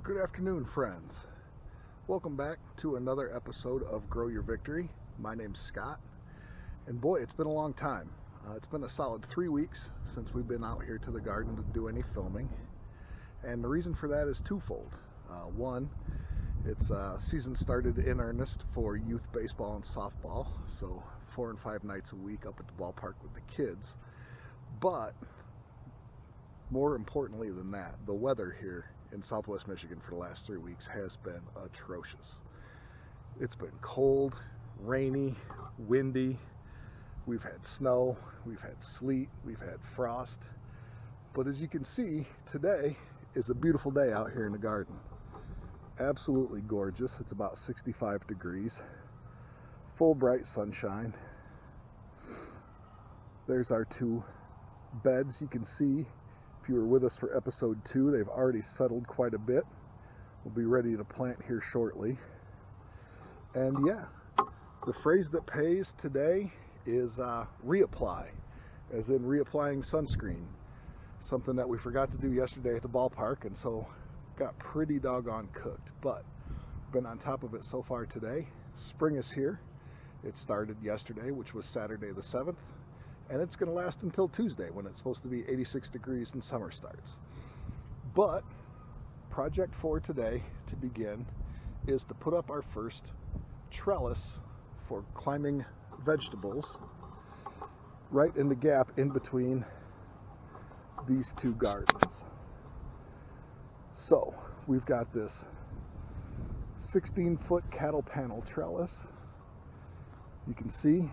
Good afternoon, friends. Welcome back to another episode of Grow Your Victory. My name's Scott, and boy, it's been a long time. It's been a solid 3 weeks since we've been out here to the garden to do any filming, and the reason for that is twofold. One, it's season started in earnest for youth baseball and softball, so 4 and 5 nights a week up at the ballpark with the kids. But more importantly than that, the weather here in Southwest Michigan for the last 3 weeks has been atrocious. It's been cold, rainy, windy. We've had snow, we've had sleet, we've had frost. But as you can see, today is a beautiful day out here in the garden. Absolutely gorgeous. It's about 65 degrees. Full bright sunshine. There's our 2 beds. You can see, if you were with us for episode 2, they've already settled quite a bit. We'll be ready to plant here shortly. And yeah, the phrase that pays today is reapply, as in reapplying sunscreen. Something that we forgot to do yesterday at the ballpark, and so got pretty doggone cooked. But been on top of it so far today. Spring is here. It started yesterday, which was Saturday the 7th. And it's going to last until Tuesday, when it's supposed to be 86 degrees and summer starts. But project for today, to begin, is to put up our first trellis for climbing vegetables right in the gap in between these 2 gardens. So we've got this 16-foot cattle panel trellis. You can see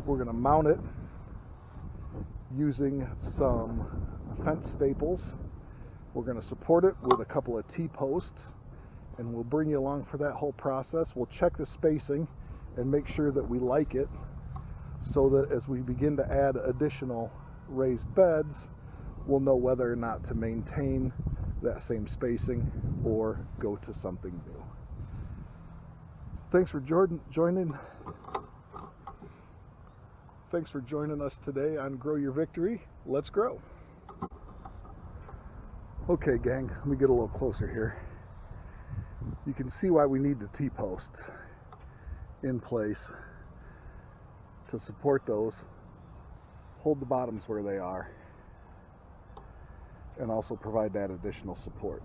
we're going to mount it using some fence staples. We're going to support it with a couple of T-posts, and we'll bring you along for that whole process. We'll check the spacing and make sure that we like it, so that as we begin to add additional raised beds, we'll know whether or not to maintain that same spacing or go to something new. Thanks for joining us today on Grow Your Victory. Let's grow. Okay, gang, let me get a little closer here. You can see why we need the T-posts in place to support those, hold the bottoms where they are, and also provide that additional support.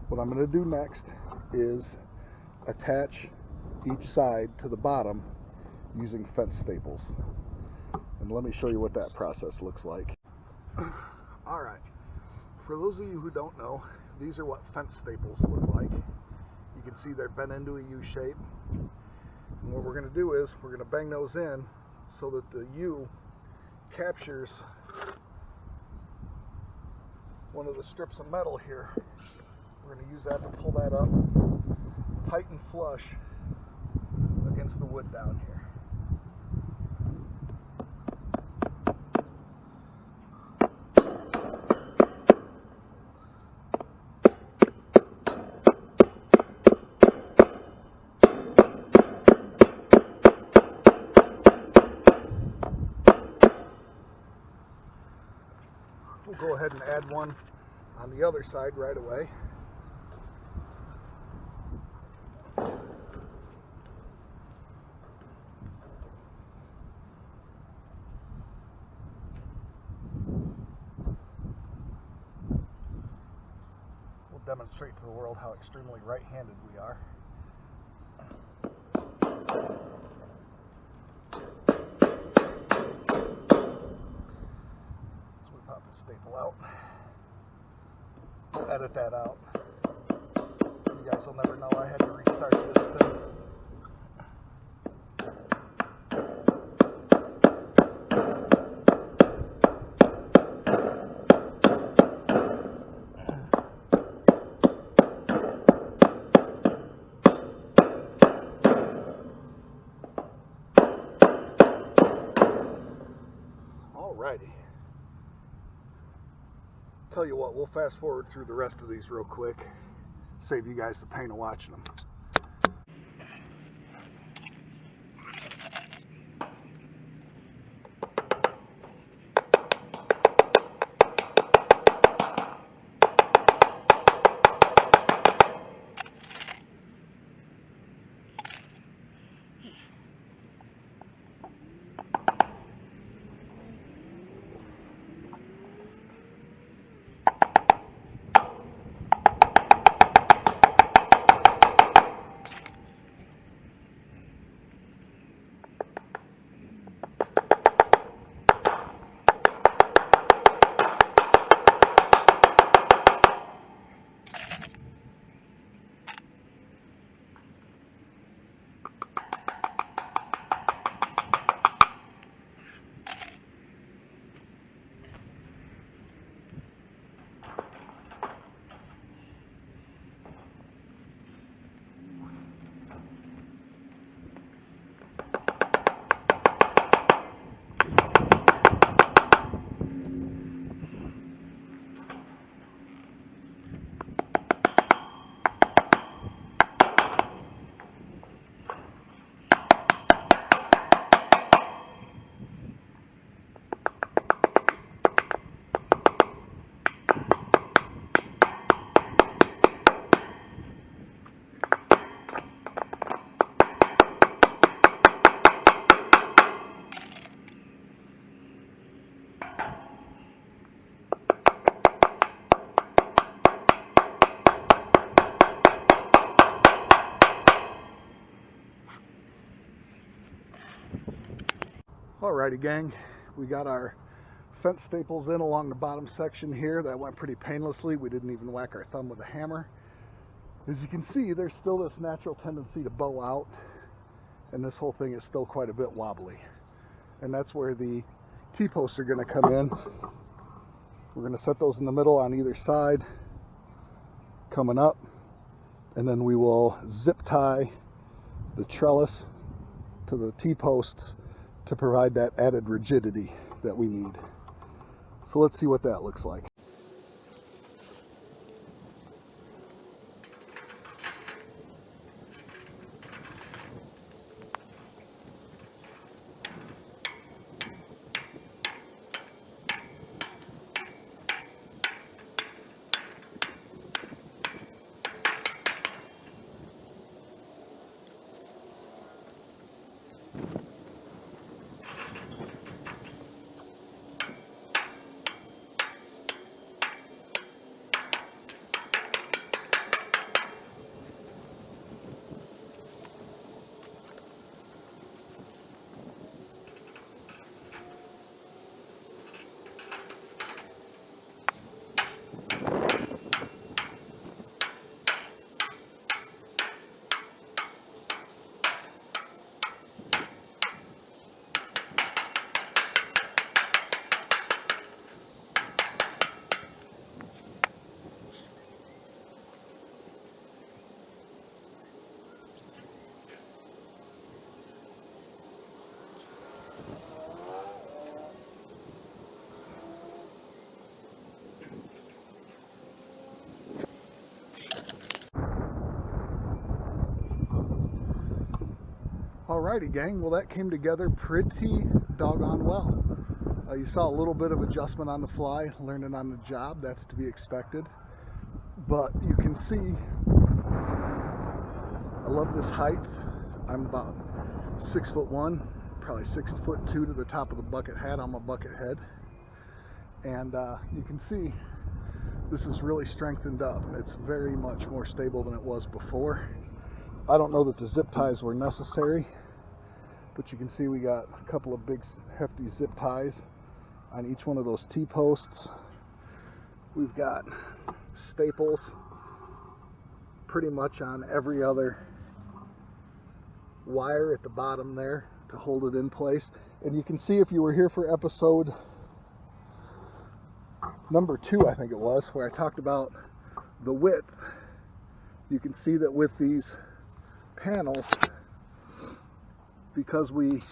What I'm going to do next is attach each side to the bottom using fence staples. And let me show you what that process looks like. Alright, for those of you who don't know, these are what fence staples look like. You can see they're bent into a U shape. And what we're going to do is we're going to bang those in so that the U captures one of the strips of metal here. We're going to use that to pull that up tight and flush against the wood down here. We'll go ahead and add one on the other side right away. We'll demonstrate to the world how extremely right-handed we are. Pop the staple out. We'll edit that out. You guys will never know I had to restart this thing. Alrighty. Tell you what, we'll fast forward through the rest of these real quick, save you guys the pain of watching them. Alrighty gang, we got our fence staples in along the bottom section here. That went pretty painlessly. We didn't even whack our thumb with a hammer. As you can see, there's still this natural tendency to bow out, and this whole thing is still quite a bit wobbly. And that's where the T-posts are going to come in. We're going to set those in the middle on either side, coming up, and then we will zip tie the trellis to the T-posts to provide that added rigidity that we need. So let's see what that looks like. Alrighty gang, well that came together pretty doggone well. You saw a little bit of adjustment on the fly, learning on the job, that's to be expected. But you can see, I love this height. I'm about 6'1", probably 6'2" to the top of the bucket hat on my bucket head. And you can see this is really strengthened up. It's very much more stable than it was before. I don't know that the zip ties were necessary, but you can see we got a couple of big hefty zip ties on each one of those T-posts. We've got staples pretty much on every other wire at the bottom there to hold it in place. And you can see, if you were here for episode number 2, I think it was, where I talked about the width, you can see that with these panels, because we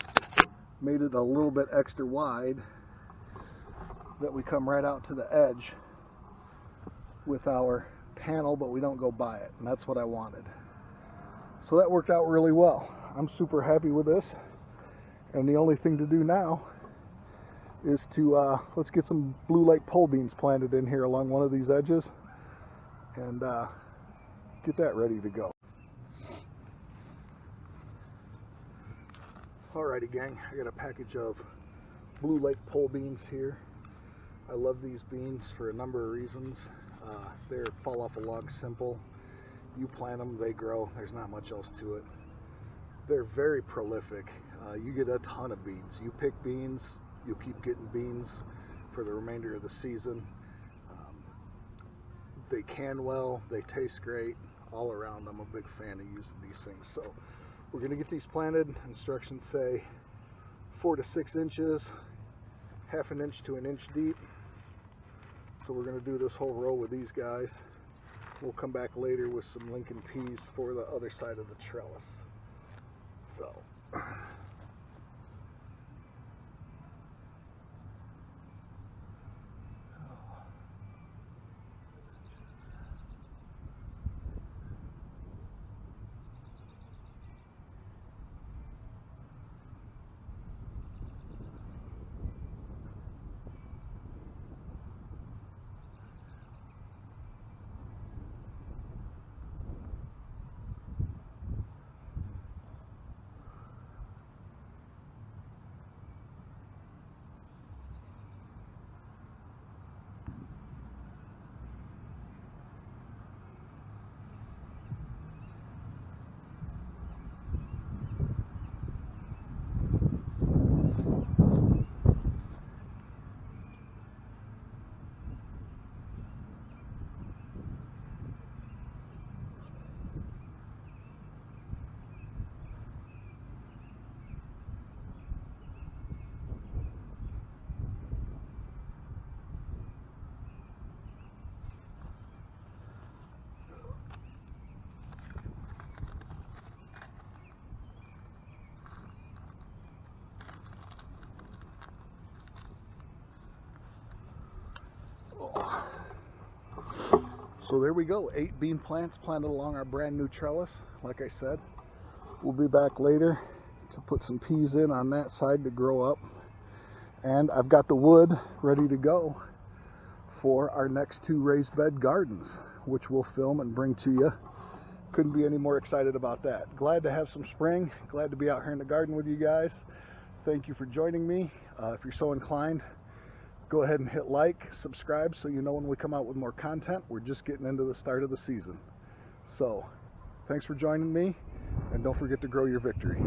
made it a little bit extra wide, that we come right out to the edge with our panel, but we don't go by it, and that's what I wanted. So that worked out really well. I'm super happy with this, and the only thing to do now is to let's get some blue lake pole beans planted in here along one of these edges and get that ready to go. Alrighty gang, I got a package of blue lake pole beans here. I love these beans for a number of reasons. They fall off a log simple. You plant them, they grow. There's not much else to it. They're very prolific. You get a ton of beans. You pick beans, you'll keep getting beans for the remainder of the season. They can well, they taste great. All around, I'm a big fan of using these things. So we're going to get these planted. Instructions say 4 to 6 inches, ½ an inch to 1 inch deep. So we're going to do this whole row with these guys. We'll come back later with some Lincoln peas for the other side of the trellis. So So there we go, 8 bean plants planted along our brand new trellis. Like I said, we'll be back later to put some peas in on that side to grow up. And I've got the wood ready to go for our next 2 raised bed gardens, which we'll film and bring to you. Couldn't be any more excited about that. Glad to have some spring. Glad to be out here in the garden with you guys. Thank you for joining me. If you're so inclined, go ahead and hit like, subscribe so you know when we come out with more content. We're just getting into the start of the season. So, thanks for joining me, and don't forget to grow your victory.